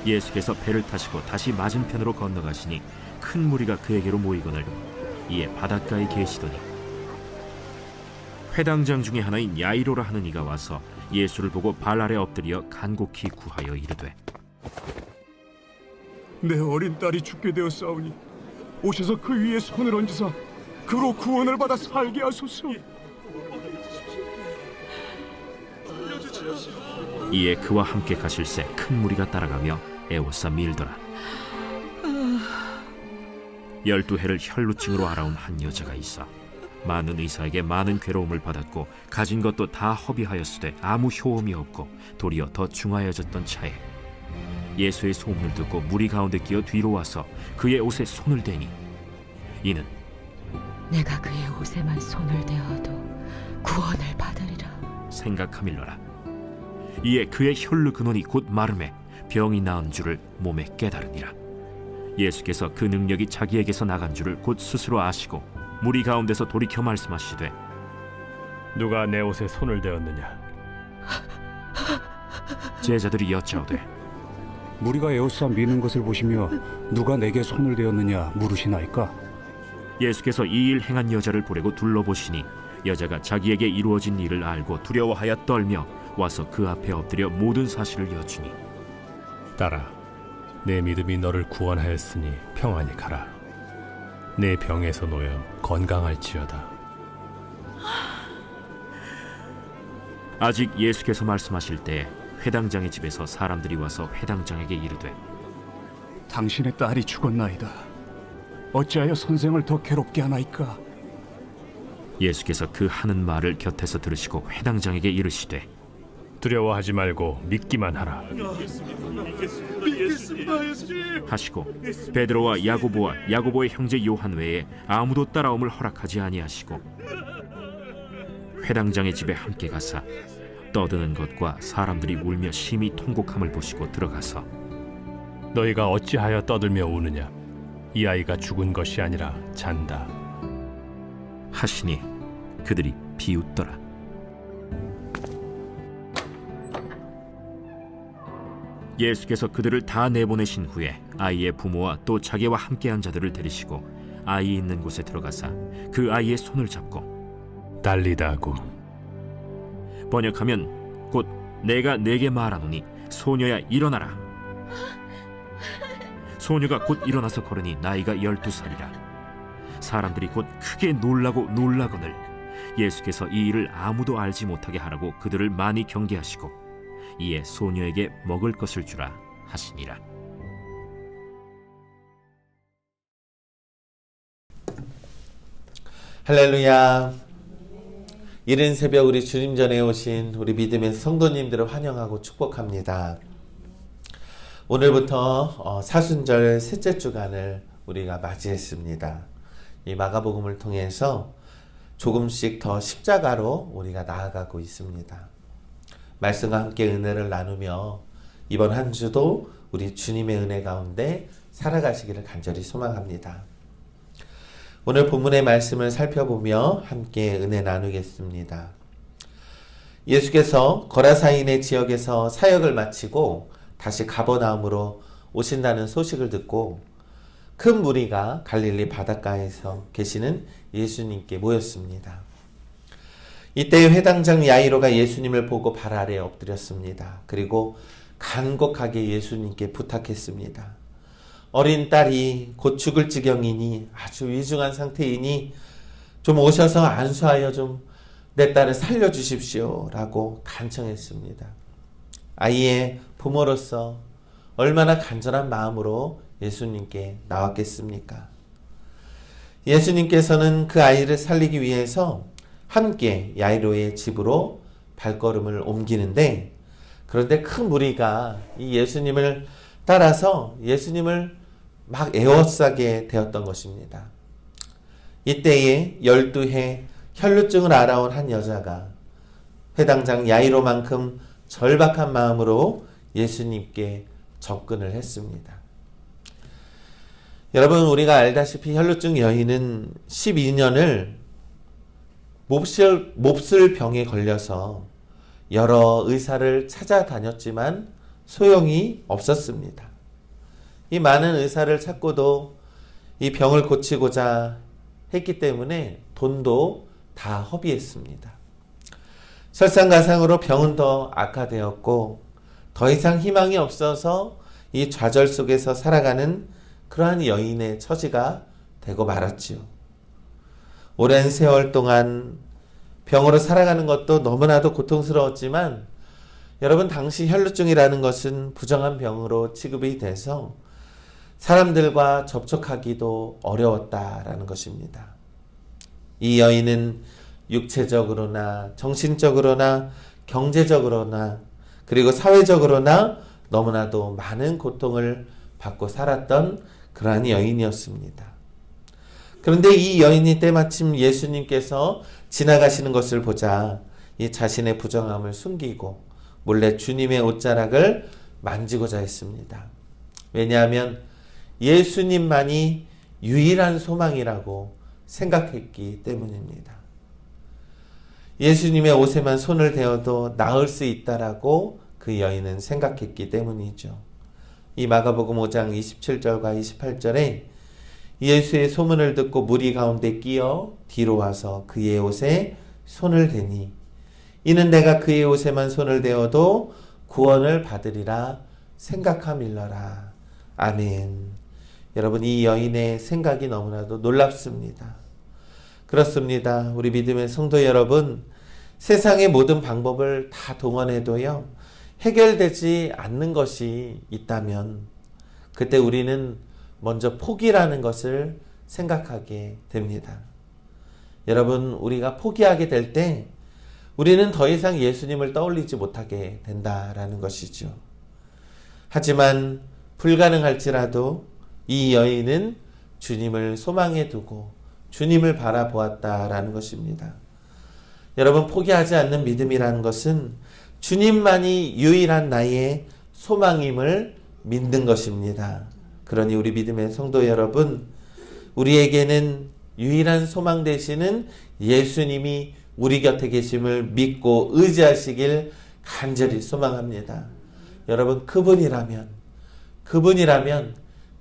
예수께서 배를 타시고 다시 맞은편으로 건너가시니 큰 무리가 그에게로 모이거늘 이에 바닷가에 계시더니 회당장 중에 하나인 야이로라 하는 이가 와서 예수를 보고 발 아래 엎드려 간곡히 구하여 이르되 내 어린 딸이 죽게 되었사오니 오셔서 그 위에 손을 얹으사 그로 구원을 받아 살게 하소서. 이에 그와 함께 가실새 큰 무리가 따라가며 애워싸 밀더라. 12해를 혈루증으로 앓아온 한 여자가 있어 많은 의사에게 많은 괴로움을 받았고 가진 것도 다 허비하였으되 아무 효험이 없고 도리어 더 중하여졌던 차에 예수의 소문을 듣고 무리 가운데 끼어 뒤로 와서 그의 옷에 손을 대니 이는 내가 그의 옷에만 손을 대어도 구원을 받으리라 생각하밀러라. 이에 그의 혈루 근원이 곧 마름에 병이 나은 줄을 몸에 깨달으니라. 예수께서 그 능력이 자기에게서 나간 줄을 곧 스스로 아시고 무리 가운데서 돌이켜 말씀하시되 누가 내 옷에 손을 대었느냐? 제자들이 여짜오되 무리가 에워싸 미는 것을 보시며 누가 내게 손을 대었느냐 물으시나이까. 예수께서 이 일 행한 여자를 보려고 둘러보시니 여자가 자기에게 이루어진 일을 알고 두려워하여 떨며 와서 그 앞에 엎드려 모든 사실을 여쭈니 딸아, 내 믿음이 너를 구원하였으니 평안히 가라. 내 병에서 놓여 건강할지어다. 아직 예수께서 말씀하실 때에 회당장의 집에서 사람들이 와서 회당장에게 이르되 당신의 딸이 죽었나이다. 어찌하여 선생을 더 괴롭게 하나이까. 예수께서 그 하는 말을 곁에서 들으시고 회당장에게 이르시되 두려워하지 말고 믿기만 하라. 하시고 베드로와 야고보와 야고보의 형제 요한 외에 아무도 따라옴을 허락하지 아니하시고 회당장의 집에 함께 가사 떠드는 것과 사람들이 울며 심히 통곡함을 보시고 들어가서 너희가 어찌하여 떠들며 우느냐? 이 아이가 죽은 것이 아니라 잔다. 하시니 그들이 비웃더라. 예수께서 그들을 다 내보내신 후에 아이의 부모와 또 자기와 함께한 자들을 데리시고 아이 있는 곳에 들어가사 그 아이의 손을 잡고 달리다고. 번역하면 곧 내가 네게 말하노니 소녀야 일어나라. 소녀가 곧 일어나서 걸으니 나이가 12살이라. 사람들이 곧 크게 놀라고 놀라거늘 예수께서 이 일을 아무도 알지 못하게 하라고 그들을 많이 경계하시고 이에 소녀에게 먹을 것을 주라 하시니라. 할렐루야. 이른 새벽 우리 주님 전에 오신 우리 믿음의 성도님들을 환영하고 축복합니다. 오늘부터 사순절 셋째 주간을 우리가 맞이했습니다. 이 마가복음을 통해서 조금씩 더 십자가로 우리가 나아가고 있습니다. 말씀과 함께 은혜를 나누며 이번 한 주도 우리 주님의 은혜 가운데 살아가시기를 간절히 소망합니다. 오늘 본문의 말씀을 살펴보며 함께 은혜 나누겠습니다. 예수께서 거라사인의 지역에서 사역을 마치고 다시 가버나움으로 오신다는 소식을 듣고 큰 무리가 갈릴리 바닷가에서 계시는 예수님께 모였습니다. 이때 회당장 야이로가 예수님을 보고 발 아래에 엎드렸습니다. 그리고 간곡하게 예수님께 부탁했습니다. 어린 딸이 곧 죽을 지경이니 아주 위중한 상태이니 좀 오셔서 안수하여 좀 내 딸을 살려주십시오 라고 간청했습니다. 아이의 부모로서 얼마나 간절한 마음으로 예수님께 나왔겠습니까? 예수님께서는 그 아이를 살리기 위해서 함께 야이로의 집으로 발걸음을 옮기는데 그런데 큰 무리가 이 예수님을 따라서 예수님을 막 에워싸게 되었던 것입니다. 이때에 12해 혈루증을 앓아온 한 여자가 회당장 야이로만큼 절박한 마음으로 예수님께 접근을 했습니다. 여러분, 우리가 알다시피 혈루증 여인은 12년을 몹쓸 병에 걸려서 여러 의사를 찾아다녔지만 소용이 없었습니다. 이 많은 의사를 찾고도 이 병을 고치고자 했기 때문에 돈도 다 허비했습니다. 설상가상으로 병은 더 악화되었고 더 이상 희망이 없어서 이 좌절 속에서 살아가는 그러한 여인의 처지가 되고 말았지요. 오랜 세월 동안 병으로 살아가는 것도 너무나도 고통스러웠지만 여러분, 당시 혈루증이라는 것은 부정한 병으로 취급이 돼서 사람들과 접촉하기도 어려웠다라는 것입니다. 이 여인은 육체적으로나 정신적으로나 경제적으로나 그리고 사회적으로나 너무나도 많은 고통을 받고 살았던 그러한 여인이었습니다. 그런데 이 여인이 때마침 예수님께서 지나가시는 것을 보자 이 자신의 부정함을 숨기고 몰래 주님의 옷자락을 만지고자 했습니다. 왜냐하면 예수님만이 유일한 소망이라고 생각했기 때문입니다. 예수님의 옷에만 손을 대어도 나을 수 있다라고 그 여인은 생각했기 때문이죠. 이 마가복음 5장 27절과 28절에 예수의 소문을 듣고 무리 가운데 끼어 뒤로 와서 그의 옷에 손을 대니 이는 내가 그의 옷에만 손을 대어도 구원을 받으리라 생각함일러라. 아멘. 여러분, 이 여인의 생각이 너무나도 놀랍습니다. 그렇습니다. 우리 믿음의 성도 여러분, 세상의 모든 방법을 다 동원해도요, 해결되지 않는 것이 있다면 그때 우리는 먼저 포기라는 것을 생각하게 됩니다. 여러분, 우리가 포기하게 될 때 우리는 더 이상 예수님을 떠올리지 못하게 된다라는 것이죠. 하지만 불가능할지라도 이 여인은 주님을 소망해 두고 주님을 바라보았다라는 것입니다. 여러분, 포기하지 않는 믿음이라는 것은 주님만이 유일한 나의 소망임을 믿는 것입니다. 그러니 우리 믿음의 성도 여러분, 우리에게는 유일한 소망 되시는 예수님이 우리 곁에 계심을 믿고 의지하시길 간절히 소망합니다. 여러분, 그분이라면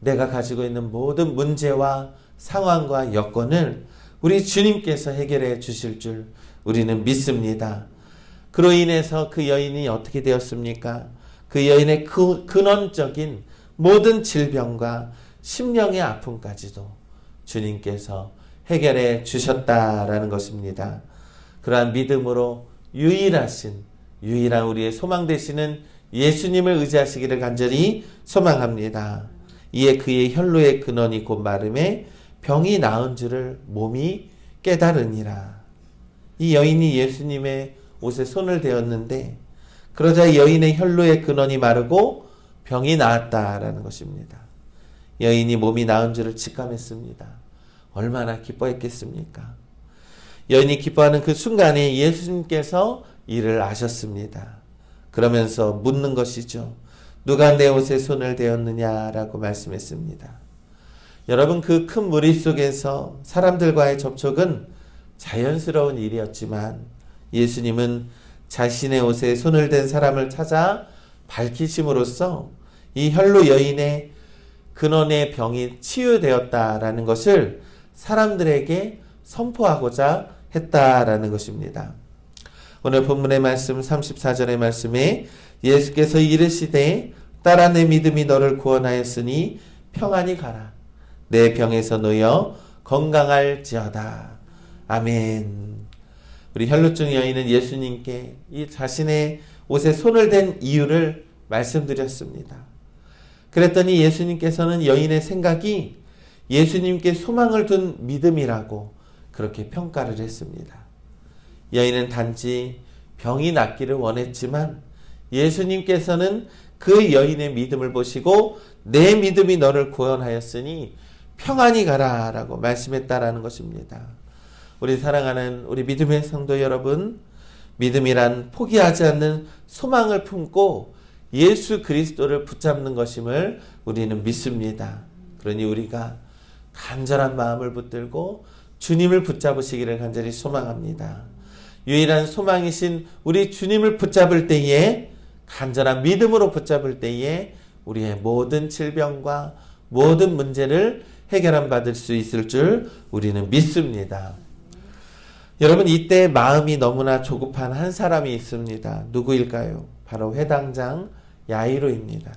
내가 가지고 있는 모든 문제와 상황과 여건을 우리 주님께서 해결해 주실 줄 우리는 믿습니다. 그로 인해서 그 여인이 어떻게 되었습니까? 그 여인의 근원적인 모든 질병과 심령의 아픔까지도 주님께서 해결해 주셨다라는 것입니다. 그러한 믿음으로 유일한 우리의 소망 되시는 예수님을 의지하시기를 간절히 소망합니다. 이에 그의 혈루의 근원이 곧 마름에 병이 나은 줄을 몸이 깨달으니라. 이 여인이 예수님의 옷에 손을 대었는데 그러자 여인의 혈루의 근원이 마르고 병이 나았다라는 것입니다. 여인이 몸이 나은 줄을 직감했습니다. 얼마나 기뻐했겠습니까? 여인이 기뻐하는 그 순간에 예수님께서 이를 아셨습니다. 그러면서 묻는 것이죠. 누가 내 옷에 손을 대었느냐라고 말씀했습니다. 여러분, 그 큰 무리 속에서 사람들과의 접촉은 자연스러운 일이었지만 예수님은 자신의 옷에 손을 댄 사람을 찾아 밝히심으로써 이 혈루 여인의 근원의 병이 치유되었다라는 것을 사람들에게 선포하고자 했다라는 것입니다. 오늘 본문의 말씀 34절의 말씀에 예수께서 이르시되 딸아, 내 믿음이 너를 구원하였으니 평안히 가라. 내 병에서 놓여 건강할지어다. 아멘. 우리 혈루증 여인은 예수님께 이 자신의 옷에 손을 댄 이유를 말씀드렸습니다. 그랬더니 예수님께서는 여인의 생각이 예수님께 소망을 둔 믿음이라고 그렇게 평가를 했습니다. 여인은 단지 병이 낫기를 원했지만 예수님께서는 그 여인의 믿음을 보시고 내 믿음이 너를 구원하였으니 평안히 가라 라고 말씀했다라는 것입니다. 우리 사랑하는 우리 믿음의 성도 여러분, 믿음이란 포기하지 않는 소망을 품고 예수 그리스도를 붙잡는 것임을 우리는 믿습니다. 그러니 우리가 간절한 마음을 붙들고 주님을 붙잡으시기를 간절히 소망합니다. 유일한 소망이신 우리 주님을 붙잡을 때에, 간절한 믿음으로 붙잡을 때에 우리의 모든 질병과 모든 문제를 해결함 받을 수 있을 줄 우리는 믿습니다. 여러분, 이때 마음이 너무나 조급한 한 사람이 있습니다. 누구일까요? 바로 회당장 야이로입니다.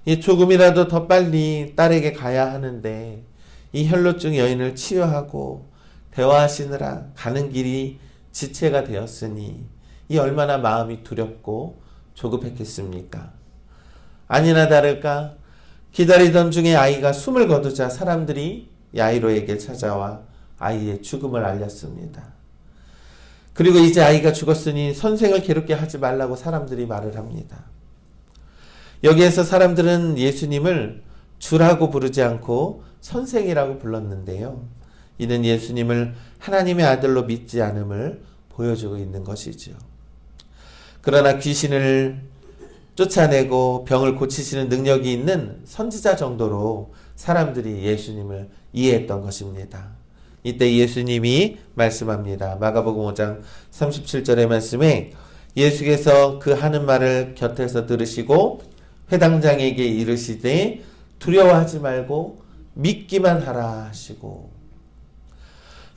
이 조금이라도 더 빨리 딸에게 가야 하는데 이 혈루증 여인을 치유하고 대화하시느라 가는 길이 지체가 되었으니 이 얼마나 마음이 두렵고 조급했겠습니까? 아니나 다를까 기다리던 중에 아이가 숨을 거두자 사람들이 야이로에게 찾아와 아이의 죽음을 알렸습니다. 그리고 이제 아이가 죽었으니 선생을 괴롭게 하지 말라고 사람들이 말을 합니다. 여기에서 사람들은 예수님을 주라고 부르지 않고 선생이라고 불렀는데요. 이는 예수님을 하나님의 아들로 믿지 않음을 보여주고 있는 것이죠. 그러나 귀신을 쫓아내고 병을 고치시는 능력이 있는 선지자 정도로 사람들이 예수님을 이해했던 것입니다. 이때 예수님이 말씀합니다. 마가복음 5장 37절의 말씀에 예수께서 그 하는 말을 곁에서 들으시고 회당장에게 이르시되 두려워하지 말고 믿기만 하라 하시고,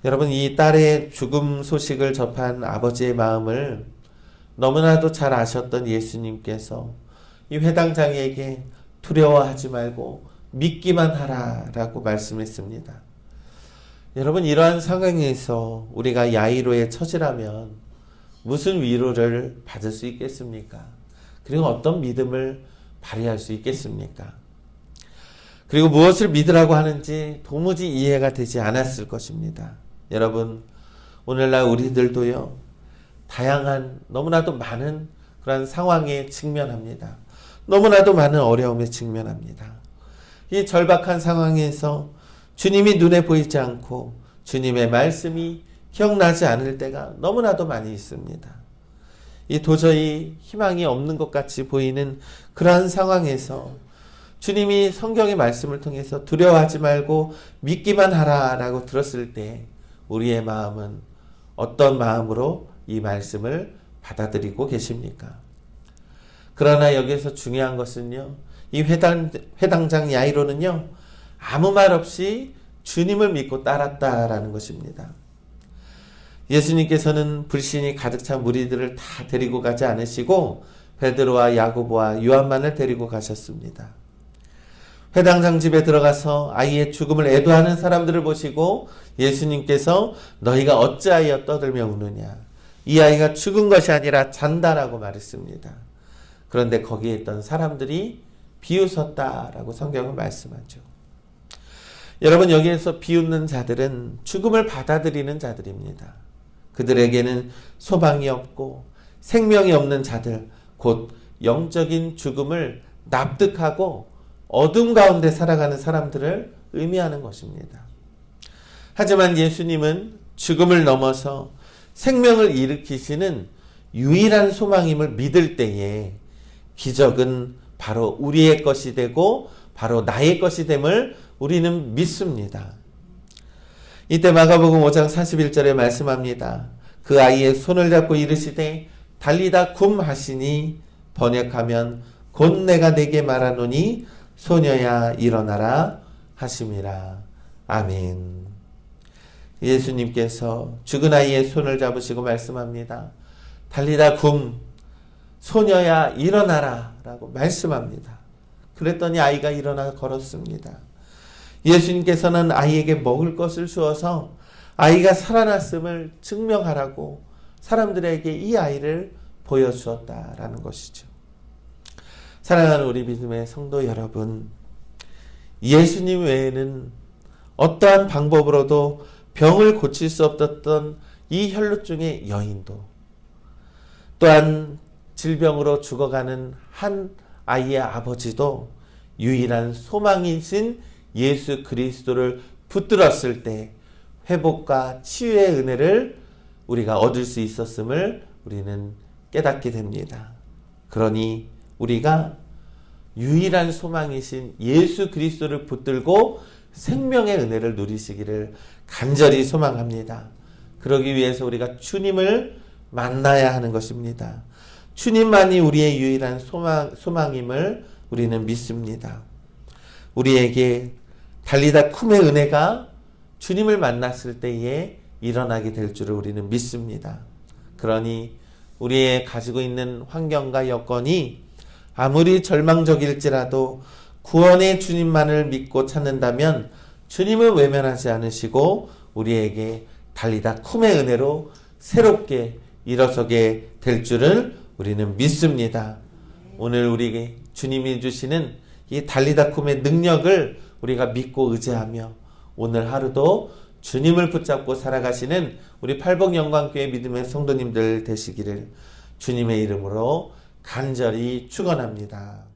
여러분, 이 딸의 죽음 소식을 접한 아버지의 마음을 너무나도 잘 아셨던 예수님께서 이 회당장에게 두려워하지 말고 믿기만 하라라고 말씀했습니다. 여러분, 이러한 상황에서 우리가 야이로의 처지라면 무슨 위로를 받을 수 있겠습니까? 그리고 어떤 믿음을 발휘할 수 있겠습니까? 그리고 무엇을 믿으라고 하는지 도무지 이해가 되지 않았을 것입니다. 여러분, 오늘날 우리들도요, 다양한 너무나도 많은 그런 상황에 직면합니다. 너무나도 많은 어려움에 직면합니다. 이 절박한 상황에서 주님이 눈에 보이지 않고 주님의 말씀이 기억나지 않을 때가 너무나도 많이 있습니다. 이 도저히 희망이 없는 것 같이 보이는 그러한 상황에서 주님이 성경의 말씀을 통해서 두려워하지 말고 믿기만 하라라고 들었을 때 우리의 마음은 어떤 마음으로 이 말씀을 받아들이고 계십니까? 그러나 여기서 중요한 것은요, 이 회당장 야이로는요, 아무 말 없이 주님을 믿고 따랐다라는 것입니다. 예수님께서는 불신이 가득 찬 무리들을 다 데리고 가지 않으시고 베드로와 야고보와 요한만을 데리고 가셨습니다. 회당장 집에 들어가서 아이의 죽음을 애도하는 사람들을 보시고 예수님께서 너희가 어찌하여 떠들며 우느냐, 이 아이가 죽은 것이 아니라 잔다라고 말했습니다. 그런데 거기에 있던 사람들이 비웃었다라고 성경은 말씀하죠. 여러분, 여기에서 비웃는 자들은 죽음을 받아들이는 자들입니다. 그들에게는 소망이 없고 생명이 없는 자들, 곧 영적인 죽음을 납득하고 어둠 가운데 살아가는 사람들을 의미하는 것입니다. 하지만 예수님은 죽음을 넘어서 생명을 일으키시는 유일한 소망임을 믿을 때에 기적은 바로 우리의 것이 되고 바로 나의 것이 됨을 우리는 믿습니다. 이때 마가복음 5장 41절에 말씀합니다. 그 아이의 손을 잡고 이르시되 달리다 굼 하시니 번역하면 곧 내가 내게 말하노니 소녀야 일어나라 하심이라. 아멘. 예수님께서 죽은 아이의 손을 잡으시고 말씀합니다. 달리다 굼, 소녀야 일어나라 라고 말씀합니다. 그랬더니 아이가 일어나 걸었습니다. 예수님께서는 아이에게 먹을 것을 주어서 아이가 살아났음을 증명하라고 사람들에게 이 아이를 보여주었다라는 것이죠. 사랑하는 우리 믿음의 성도 여러분, 예수님 외에는 어떠한 방법으로도 병을 고칠 수 없었던 이 혈루증의 여인도, 또한 질병으로 죽어가는 한 아이의 아버지도 유일한 소망이신 예수 그리스도를 붙들었을 때 회복과 치유의 은혜를 우리가 얻을 수 있었음을 우리는 깨닫게 됩니다. 그러니 우리가 유일한 소망이신 예수 그리스도를 붙들고 생명의 은혜를 누리시기를 간절히 소망합니다. 그러기 위해서 우리가 주님을 만나야 하는 것입니다. 주님만이 우리의 유일한 소망임을 우리는 믿습니다. 우리에게 달리다 쿰의 은혜가 주님을 만났을 때에 일어나게 될 줄을 우리는 믿습니다. 그러니 우리의 가지고 있는 환경과 여건이 아무리 절망적일지라도 구원의 주님만을 믿고 찾는다면 주님은 외면하지 않으시고 우리에게 달리다 쿰의 은혜로 새롭게 일어서게 될 줄을 우리는 믿습니다. 오늘 우리에게 주님이 주시는 이 달리다 쿰의 능력을 우리가 믿고 의지하며 오늘 하루도 주님을 붙잡고 살아가시는 우리 팔복영광교회 믿음의 성도님들 되시기를 주님의 이름으로 간절히 축원합니다.